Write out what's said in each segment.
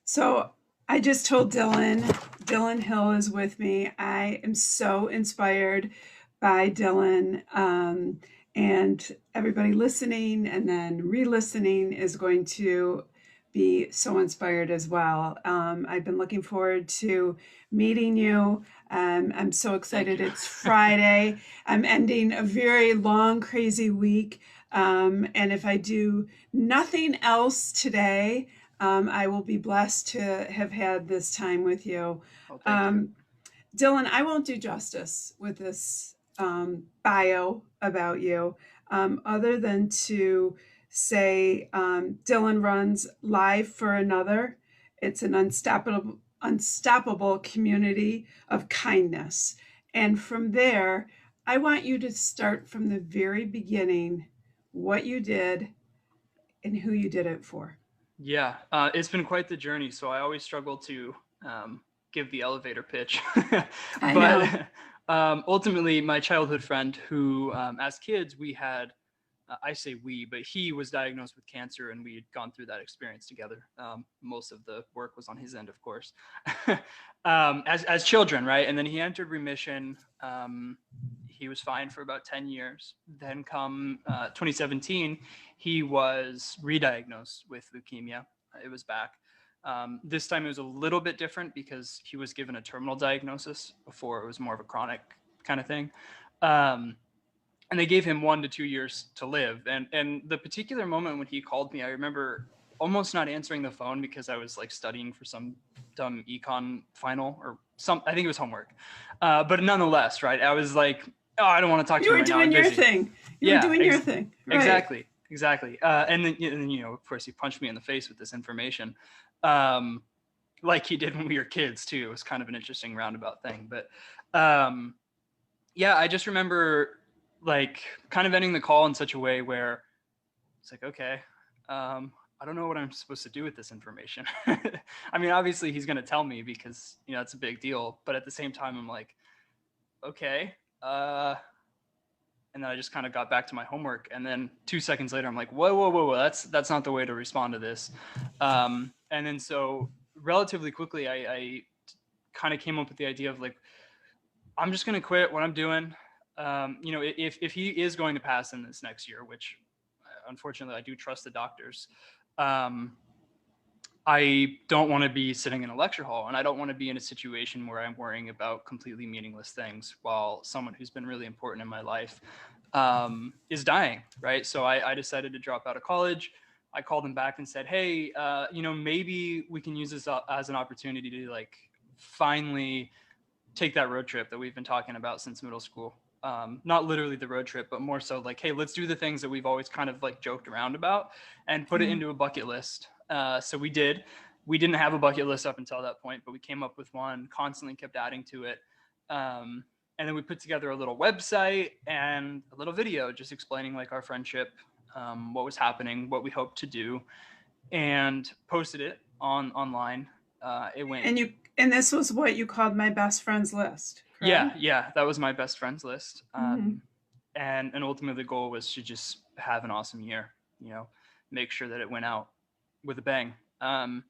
So I just told Dillon Hill is with me. I am so inspired by Dillon. And everybody listening and then re listening is going to be so inspired as well. I've been looking forward to meeting you. I'm so Thank excited. you. It's Friday. I'm ending a very long, crazy week. And if I do nothing else today, I will be blessed to have had this time with you. Well, thank you. Um, Dillon, I won't do justice with this bio about you, other than to say Dillon runs Live for Another. It's an unstoppable community of kindness. And from there, I want you to start from the very beginning, what you did and who you did it for. Yeah, it's been quite the journey. So I always struggle to give the elevator pitch, I but know. ultimately, my childhood friend, who as kids we had, I say we, but he was diagnosed with cancer, and we had gone through that experience together. Most of the work was on his end, of course, as children, right? And then he entered remission. He was fine for about 10 years. Then, come 2017, he was re-diagnosed with leukemia. It was back. This time it was a little bit different because he was given a terminal diagnosis. Before, it was more of a chronic kind of thing. And they gave him 1 to 2 years to live. And the particular moment when he called me, I remember almost not answering the phone because I was like studying for some dumb econ final or some, I think it was homework. But nonetheless, right? I was like, oh, I don't want to talk to You you were right now. doing I'm your busy. thing. You were Yeah, doing your thing. Right. exactly. And then, of course, he punched me in the face with this information. Um, like he did when we were kids too. It was kind of an interesting roundabout thing. But um, yeah, I just remember like kind of ending the call in such a way where it's like, okay, I don't know what I'm supposed to do with this information. I mean, obviously he's going to tell me because, it's a big deal. But at the same time, I'm like, okay. And then I just kind of got back to my homework. And then 2 seconds later, I'm like, whoa. That's not the way to respond to this. And then so relatively quickly, I kind of came up with the idea of like, I'm just going to quit what I'm doing. If he is going to pass in this next year, which unfortunately I do trust the doctors, um, I don't want to be sitting in a lecture hall, and I don't want to be in a situation where I'm worrying about completely meaningless things while someone who's been really important in my life is dying, right? So I decided to drop out of college. I called him back and said, hey, maybe we can use this as an opportunity to like finally take that road trip that we've been talking about since middle school. Not literally the road trip, but more so like, hey, let's do the things that we've always kind of like joked around about and put it Yeah. into a bucket list. So we did. We didn't have a bucket list up until that point, but we came up with one, constantly kept adding to it. And then we put together a little website and a little video just explaining like our friendship, what was happening, what we hoped to do, and posted it online. It went And this was what you called my best friends list, correct? Yeah, that was my best friends list. Hmm. And ultimately the goal was to just have an awesome year, you know, make sure that it went out with a bang. And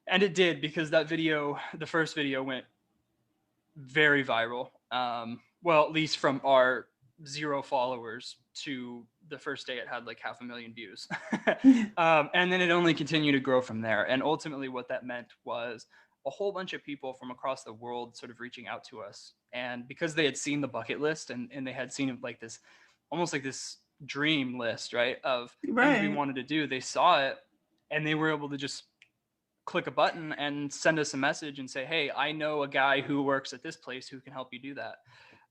it did, because that video, the first video, went very viral. Well, at least from our 0 followers to the first day it had like 500,000 views. And then it only continued to grow from there. And ultimately what that meant was a whole bunch of people from across the world sort of reaching out to us. And because they had seen the bucket list, and they had seen like this, almost like this dream list, right, of things we Right. wanted to do, they saw it and they were able to just click a button and send us a message and say, hey, I know a guy who works at this place who can help you do that.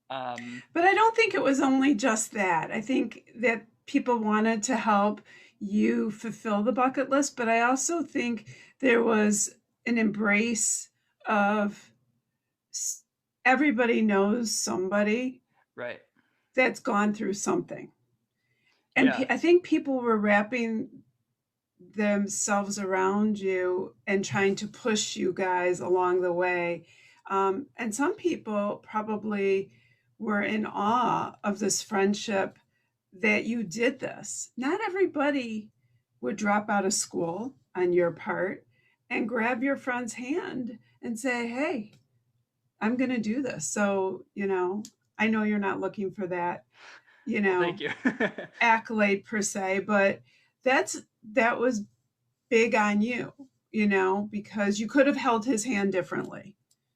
Um, But I don't think it was only just that. I think that people wanted to help you fulfill the bucket list, but I also think there was an embrace of s- everybody knows somebody right. that's gone through something. And Yeah. I think people were wrapping themselves around you and trying to push you guys along the way. And some people probably were in awe of this friendship that you did this. Not everybody would drop out of school on your part. and grab your friend's hand and say, hey, I'm going to do this. So, I know you're not looking for that, you Well, know, thank you. accolade per se, but that was big on you, because you could have held his hand differently,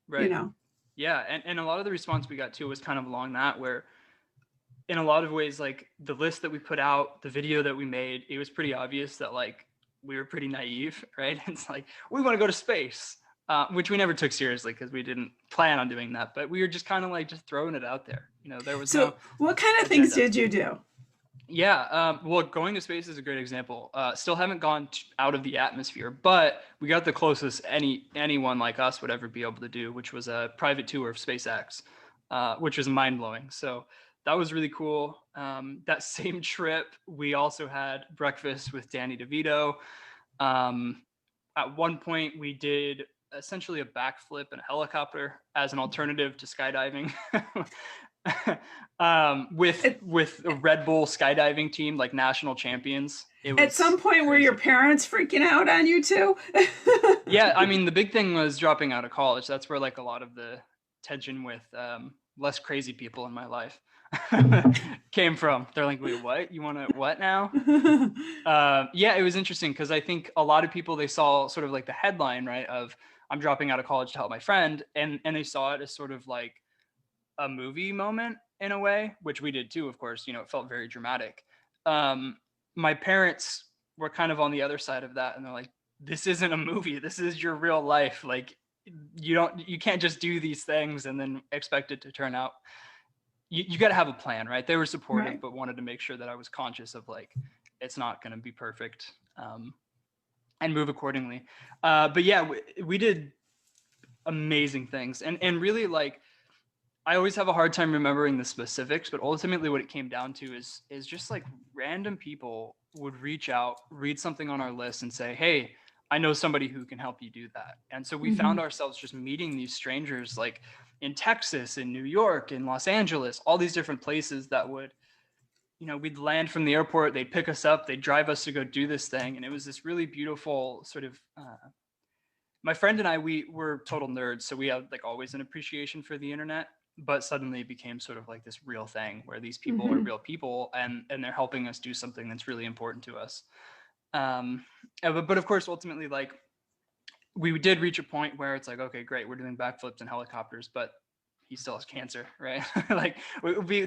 you Right. know. Yeah, and a lot of the response we got too was kind of along that, where in a lot of ways, like the list that we put out, the video that we made, it was pretty obvious that like we were pretty naive, right? It's like we want to go to space, which we never took seriously because we didn't plan on doing that. But we were just kind of like just throwing it out there. There was no So, what kind of things agenda. did you do? Yeah, well, going to space is a great example. Still haven't gone out of the atmosphere, but we got the closest anyone like us would ever be able to do, which was a private tour of SpaceX, which was mind blowing. So that was really cool. That same trip, we also had breakfast with Danny DeVito. At one point, we did essentially a backflip in a helicopter as an alternative to skydiving. with At, with a Red Bull skydiving team, like national champions. It at was some point, were your crazy. parents freaking out on you too? Yeah, I mean the big thing was dropping out of college. That's where like a lot of the tension with less crazy people in my life came from. They're like, wait, what? You want to what now? Yeah, it was interesting because I think a lot of people, they saw sort of like the headline, right, of I'm dropping out of college to help my friend, and they saw it as sort of like a movie moment in a way, which we did too, of course. It felt very dramatic. Um, my parents were kind of on the other side of that, and they're like, "This isn't a movie. This is your real life. Like, you can't just do these things and then expect it to turn out. You got to have a plan, right?" They were supportive, Right. but wanted to make sure that I was conscious of like it's not going to be perfect, and move accordingly. But yeah, we did amazing things, and really like I always have a hard time remembering the specifics, but ultimately what it came down to is just like random people would reach out, read something on our list and say, "Hey, I know somebody who can help you do that." And so we Mm-hmm. found ourselves just meeting these strangers like in Texas, in New York, in Los Angeles, all these different places that would, we'd land from the airport, they'd pick us up, they'd drive us to go do this thing. And it was this really beautiful sort of my friend and I, we were total nerds, so we had like always an appreciation for the internet, but suddenly it became sort of like this real thing where these people are Mm-hmm. real people, and they're helping us do something that's really important to us. Um, but of course, ultimately, like we did reach a point where it's like, okay, great, we're doing backflips and helicopters, but he still has cancer, right? Like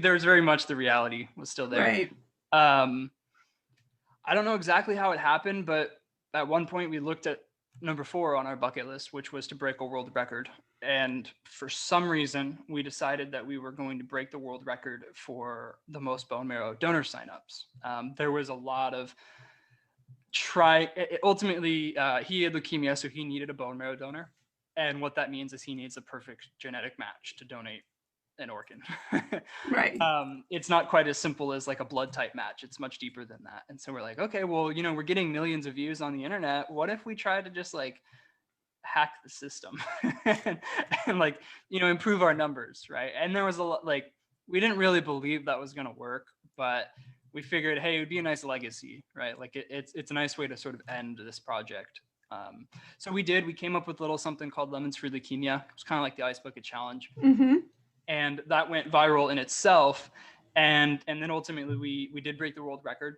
there was very much the reality was still there. Right. Um, I don't know exactly how it happened, but at one point we looked at number 4 on our bucket list, which was to break a world record. And for some reason, we decided that we were going to break the world record for the most bone marrow donor signups. There was a lot of ultimately, he had leukemia, so he needed a bone marrow donor. And what that means is he needs a perfect genetic match to donate an organ. Right. It's not quite as simple as like a blood type match. It's much deeper than that. And so we're like, okay, well, we're getting millions of views on the internet. What if we try to just like hack the system and like, improve our numbers, right? And there was a lot like we didn't really believe that was going to work, but we figured, hey, it would be a nice legacy, right? Like it's a nice way to sort of end this project. So we did. We came up with a little something called Lemons for Leukemia. It was kind of like the Ice Bucket Challenge, Mm-hmm. and that went viral in itself. And then ultimately we did break the world record.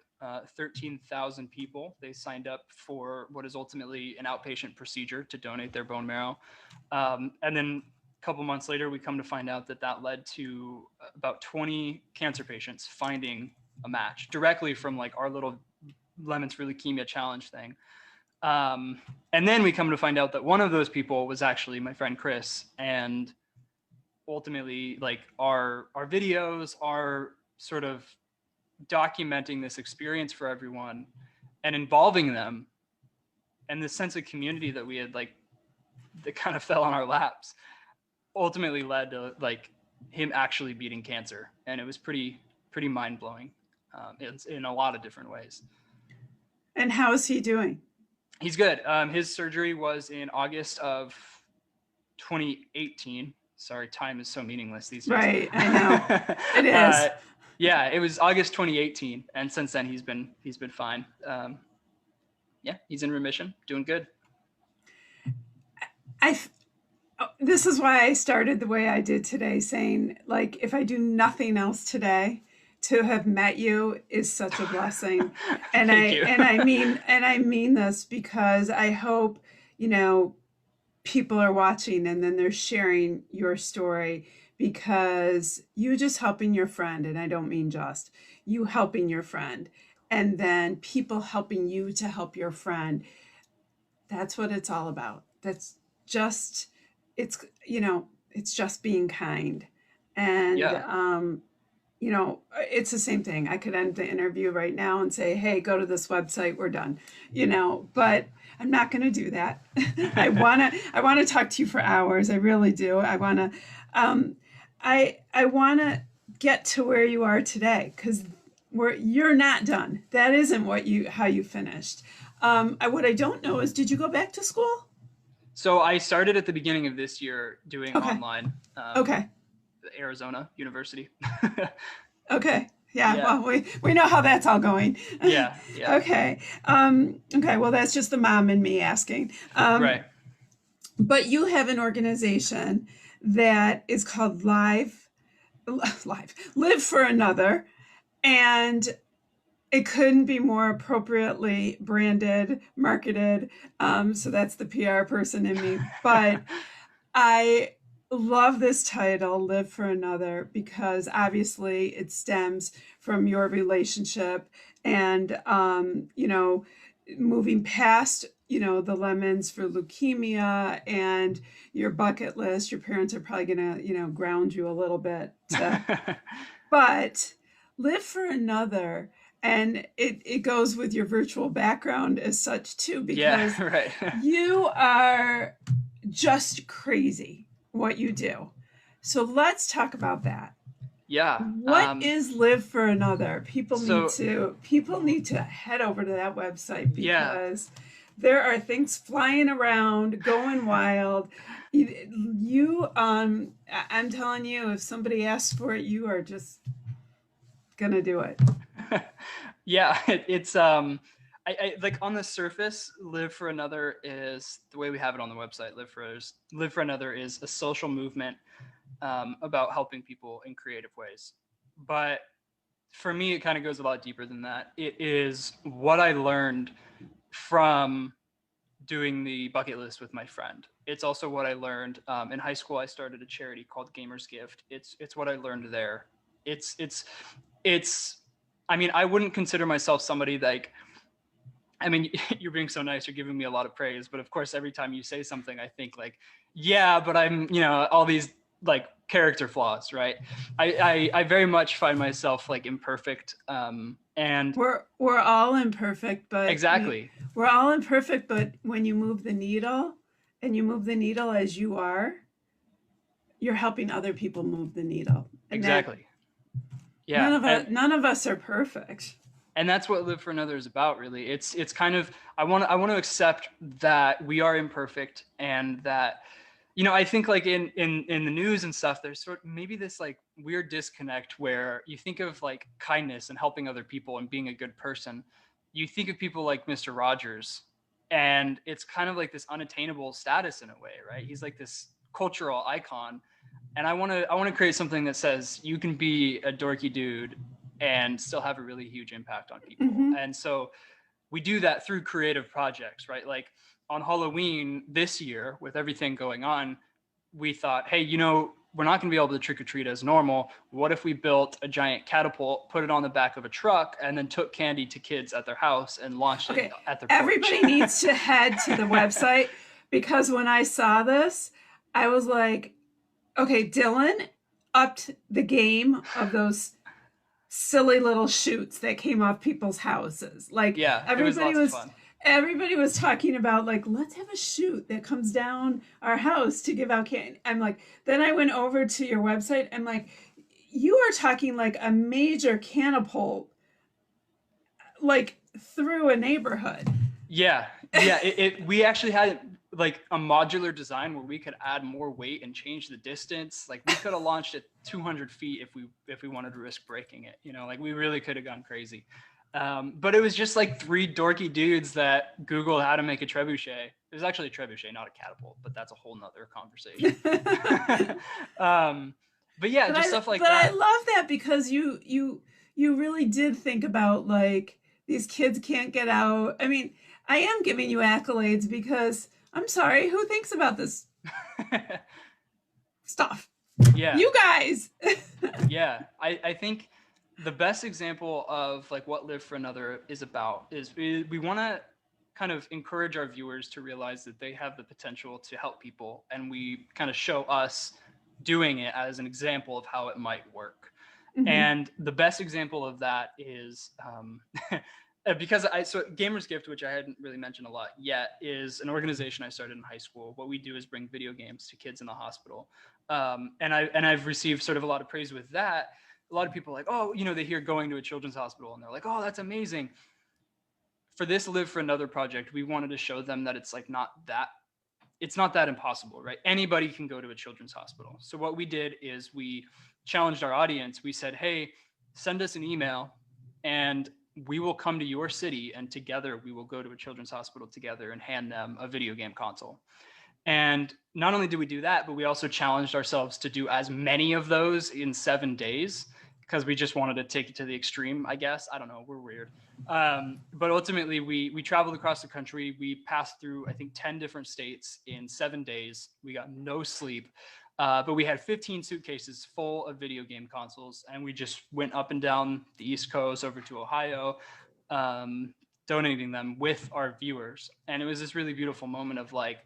13,000 people, they signed up for what is ultimately an outpatient procedure to donate their bone marrow. And then a couple months later, we come to find out that led to about 20 cancer patients finding a match directly from like our little Lemons for Leukemia challenge thing. And then we come to find out that one of those people was actually my friend Chris. And ultimately, like our videos are sort of documenting this experience for everyone and involving them, and the sense of community that we had, like, that kind of fell on our laps, ultimately led to like him actually beating cancer. And it was pretty mind-blowing, in a lot of different ways. And how's he doing? He's good. His surgery was in August of 2018. Sorry, time is so meaningless these days. Right. I know. It is. Yeah, it was August 2018, and since then he's been fine. Yeah, he's in remission, doing good. I this is why I started the way I did today, saying, like, if I do nothing else today, to have met you is such a blessing. And Thank you. I mean this because I hope, you know, people are watching and then they're sharing your story, because you just helping your friend, and I don't mean just you helping your friend, and then people helping you to help your friend. That's what it's all about. That's just, it's, you know, it's just being kind. And, Yeah. you know, it's the same thing. I could end the interview right now and say, hey, go to this website, we're done, you know, but I'm not going to do that. I want to talk to you for hours. I really do. Um, I want to get to where you are today, because you're not done. That isn't how you finished. What I don't know is, did you go back to school? So I started at the beginning of this year doing Okay. online, Okay. Arizona University. Okay. Yeah. Yeah. Well, we know how that's all going. Yeah. Yeah. Okay. Okay. Well, that's just the mom and me asking. Right. But you have an organization that is called Live for Another, and it couldn't be more appropriately branded, marketed. So that's the PR person in me. But I love this title, Live for Another, because obviously it stems from your relationship, and, you know, moving past, you know, the lemons for leukemia and your bucket list. Your parents are probably going to, you know, ground you a little bit but live for another. And it goes with your virtual background as such too, Yeah. because Right. you are just crazy what you do. So let's talk about that. Yeah. What is Live for Another? So People need to head over to that website, yeah. because there are things flying around, going wild. I'm telling you, if somebody asks for it, you are just gonna do it. Yeah. It's I like on the surface, Live for Another is the way we have it on the website. Live for Another is a social movement about helping people in creative ways. But for me, it kind of goes a lot deeper than that. It is what I learned from doing the bucket list with my friend. It's also what I learned in high school. I started a charity called Gamers Gift. It's what I learned there. It's it's it's. I mean, I wouldn't consider myself somebody like. I mean, you're being so nice. You're giving me a lot of praise, but of course, every time you say something, I think like, yeah, but I'm, all these like character flaws, right? I very much find myself like imperfect, and We're all imperfect, but exactly, we're all imperfect. But when you move the needle, and you move the needle as you are, you're helping other people move the needle, and that exactly, yeah, none of us are perfect. and that's what Live for Another is about, really. It's kind of I want to accept that we are imperfect, and that I think like in the news and stuff, there's sort of maybe this like weird disconnect where you think of like kindness and helping other people and being a good person. You think of people like Mr. Rogers, and it's kind of like this unattainable status in a way, right? He's like this cultural icon, and I want to create something that says you can be a dorky dude and still have a really huge impact on people. Mm-hmm. And so we do that through creative projects, right? Like on Halloween this year, with everything going on, we thought, hey, we're not going to be able to trick or treat as normal. What if we built a giant catapult, put it on the back of a truck, and then took candy to kids at their house and launched it Okay, at their porch? everybody needs to head to the website, because when I saw this, I was like, okay, Dylan upped the game of those silly little shoots that came off people's houses. Like Yeah, it was lots of fun. everybody was talking about, like, let's have a shoot that comes down our house to give out candy. I'm like, then I went over to your website and like, you are talking like a major catapult, like through a neighborhood. Yeah, yeah. We actually had like a modular design where we could add more weight and change the distance. Like we could have launched it 200 feet if we wanted to risk breaking it. Like we really could have gone crazy. But it was just like three dorky dudes that Googled how to make a trebuchet. It was actually a trebuchet, not a catapult, but that's a whole nother conversation. But yeah, just stuff like but I that. love that because you really did think about like these kids can't get out. I mean, I am giving you accolades because I'm sorry, who thinks about this stuff? Yeah, You guys. yeah. I think the best example of like what Live for Another is about is we want to kind of encourage our viewers to realize that they have the potential to help people, and we kind of show us doing it as an example of how it might work. Mhm. And the best example of that is because so Gamers Gift, which I hadn't really mentioned a lot yet, is an organization I started in high school. What we do is bring video games to kids in the hospital, and I've received sort of a lot of praise with that. A lot of people are like, oh, you know, they hear going to a children's hospital and they're like, oh, that's amazing. For this Live for Another project, we wanted to show them that it's like it's not that impossible, right? Anybody can go to a children's hospital. So what we did is we challenged our audience. We said, hey, send us an email and we will come to your city, and together we will go to a children's hospital together and hand them a video game console. And not only did we do that, but we also challenged ourselves to do as many of those in 7 days, because we just wanted to take it to the extreme, I guess. I don't know. We're weird. But ultimately, we traveled across the country. We passed through, I think, 10 different states in 7 days. We got no sleep. But we had 15 suitcases full of video game consoles, and we just went up and down the East Coast over to Ohio, um, donating them with our viewers. And it was this really beautiful moment of like,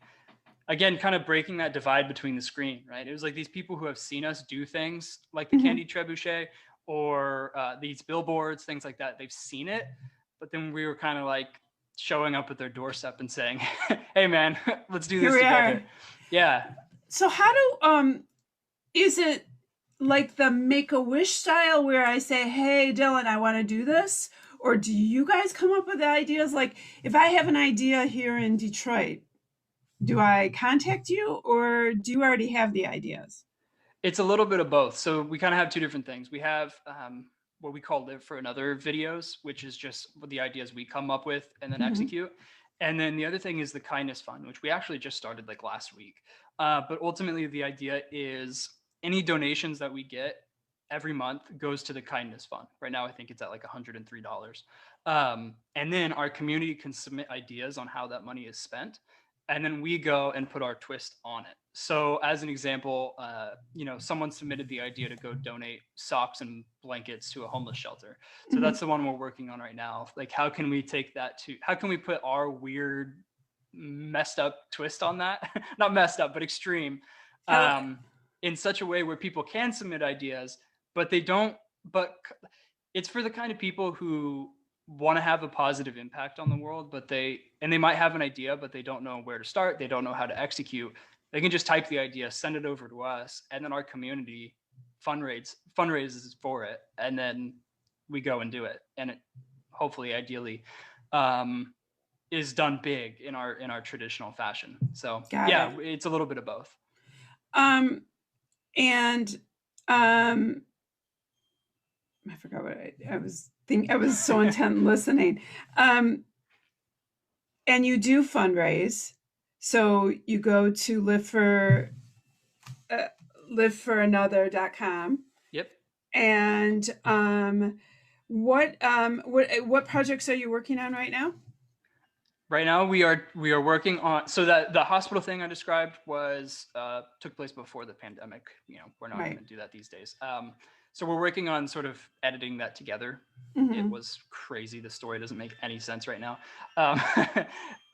again, kind of breaking that divide between the screen, right? It was like these people who have seen us do things like the Mhm. candy trebuchet or these billboards, things like that. They've seen it, but then we were kind of like showing up at their doorstep and saying, "Hey, man, let's do Here this we together." are. Yeah, So how do is it like the make a wish style where I say, "Hey, Dylan, I want to do this," or do you guys come up with ideas? Like, if I have an idea here in Detroit, do I contact you, or do you already have the ideas? it's a little bit of both. So we kind of have two different things. We have what we call Live for Another videos, which is just the ideas we come up with and then Mhm. execute. And then the other thing is the Kindness Fund, which we actually just started like last week. But ultimately, the idea is any donations that we get every month goes to the Kindness Fund. Right now, I think it's at like $103. And then our community can submit ideas on how that money is spent, and then we go and put our twist on it. So, as an example, you know, someone submitted the idea to go donate socks and blankets to a homeless shelter. So Mhm. that's the one we're working on right now. Like, how can we take that to? How can we put our weird, messed up twist on that? Not messed up, but extreme, I, um, in such a way where people can submit ideas, but they don't. But it's for the kind of people who want to have a positive impact on the world, but they might have an idea, but they don't know where to start. They don't know how to execute. They can just type the idea, send it over to us, and then our community fundraises for it, and then we go and do it, and it hopefully, ideally, um, is done big in our traditional fashion. So got yeah, it. it's a little bit of both. Um, and um, I forgot what I was thinking. I was so intent listening. Um, and you do fundraise. So you go to uh, liveforanother.com. Yep. And what projects are you working on right now? Right now, we are working on, so that the hospital thing I described was took place before the pandemic. You know, we're not going Right. to do that these days. So we're working on sort of editing that together. It Mm-hmm. was crazy. The story doesn't make any sense right now.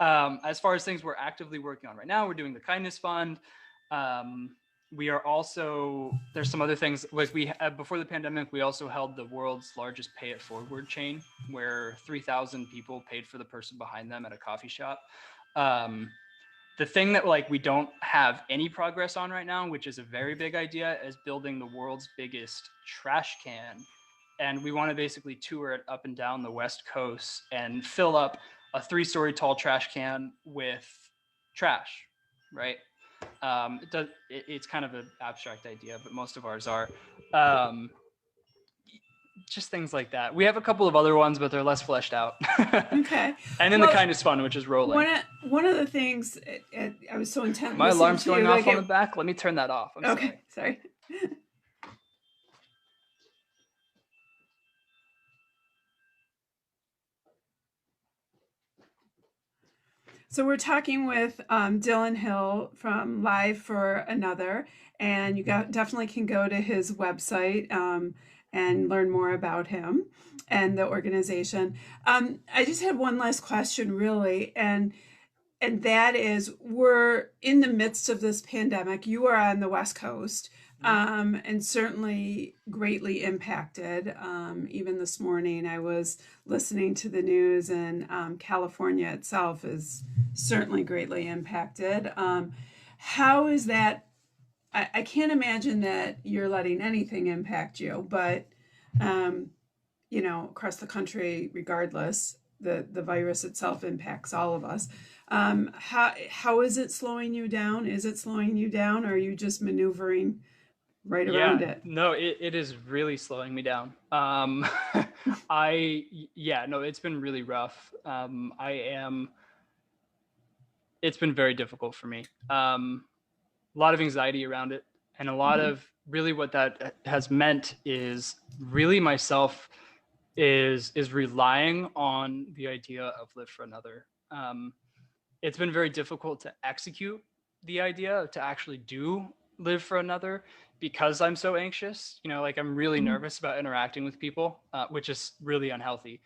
Um, as far as things we're actively working on right now, we're doing the Kindness Fund. Um, we are also, there's some other things like we before the pandemic, we also held the world's largest pay it forward chain, where 3,000 people paid for the person behind them at a coffee shop. um, the thing that like we don't have any progress on right now, which is a very big idea, is building the world's biggest trash can. And we want to basically tour it up and down the West Coast and fill up a 3-story tall trash can with trash, right? It's kind of an abstract idea, but most of ours are. Um, just things like that. We have a couple of other ones, but they're less fleshed out. Okay. And then the Well, kind is fun, which is rolling. one of the things I was so intent My listening alarm's to going you like off on it. the back. Let me turn that off. I'm Okay, sorry. sorry. So we're talking with Dillon Hill from Live for Another, and definitely can go to his website and learn more about him and the organization. I just had one last question, really, and that is, we're in the midst of this pandemic. You are on the West Coast, Mhm. and certainly greatly impacted. Even this morning I was listening to the news, and California itself is certainly greatly impacted. How is that? I can't imagine that you're letting anything impact you, but um, across the country, regardless, the virus itself impacts all of us. How is it slowing you down? Is it slowing you down, or are you just maneuvering right around Yeah, it? no, it is really slowing me down. Yeah, no, it's been really rough. It's been very difficult for me. A lot of anxiety around it, and a lot Mhm. of really what that has meant is really myself is relying on the idea of live for another. It's been very difficult to execute the idea to actually do live for another because I'm so anxious. Like I'm really Mhm. nervous about interacting with people, which is really unhealthy.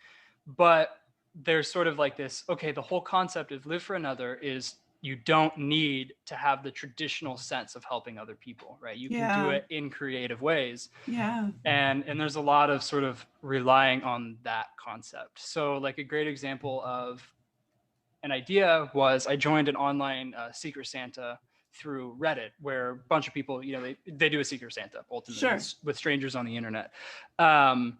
But there's sort of like this, okay, the whole concept of live for another is you don't need to have the traditional sense of helping other people, right? You can do Yeah, it in creative ways. yeah. And there's a lot of sort of relying on that concept. So like a great example of an idea was I joined an online Secret Santa through Reddit, where a bunch of people, they do a Secret Santa ultimately Sure. with strangers on the internet. Um,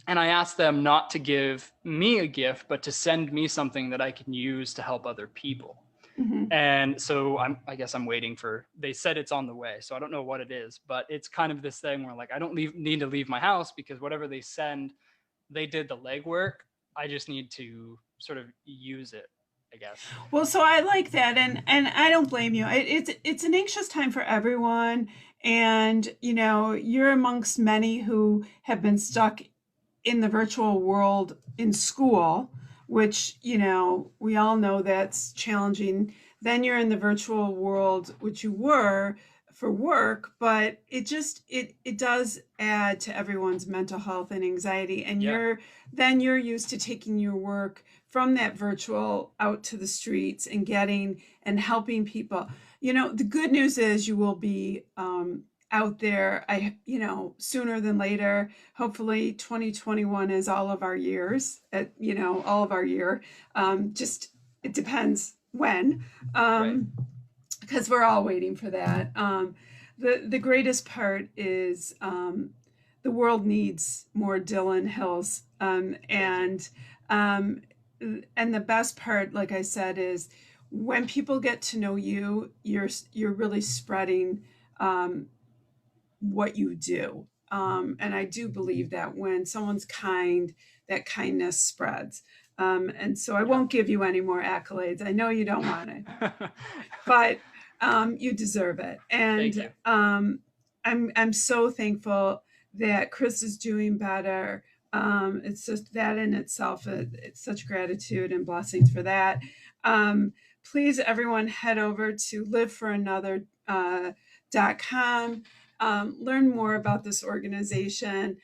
and I asked them not to give me a gift, but to send me something that I can use to help other people. Hmm. And so I guess I'm waiting for, they said it's on the way. So I don't know what it is, but it's kind of this thing where like, I don't need to leave my house because whatever they send, they did the legwork. I just need to sort of use it, I guess. Well, so I like that, and I don't blame you. It's an anxious time for everyone, and you're amongst many who have been stuck in the virtual world in school, which, we all know that's challenging. Then you're in the virtual world, which you were for work, but it does add to everyone's mental health and anxiety. And Yeah. you're used to taking your work from that virtual out to the streets and getting and helping people. The good news is you will be out there, sooner than later. Hopefully 2021 is all of our years, all of our year. Just it depends when, Right. because we're all waiting for that. The greatest part is, the world needs more Dillon Hills, Thank you. um, and the best part, like I said, is when people get to know you, you're really spreading um, what you do. And I do believe that when someone's kind, that kindness spreads. And so I Yeah. won't give you any more accolades. I know you don't want it, but you deserve it. Thank And you. I'm so thankful that Chris is doing better. It's just that in itself, it's such gratitude and blessings for that. Please, everyone, head over to liveforanother.com. Learn more about this organization.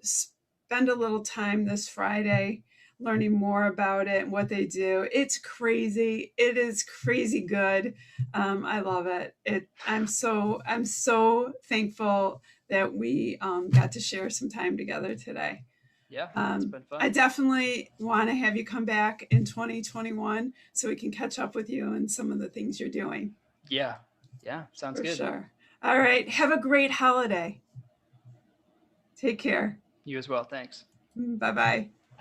Spend a little time this Friday learning more about it and what they do. It's crazy. It is crazy good. I love it. I'm so thankful that we got to share some time together today. Yeah, it's been I fun. definitely want to have you come back in 2021 so we can catch up with you and some of the things you're doing. Yeah. Yeah, sounds For good. sure. All right. Have a great holiday. Take care. You as well. Thanks. Bye bye.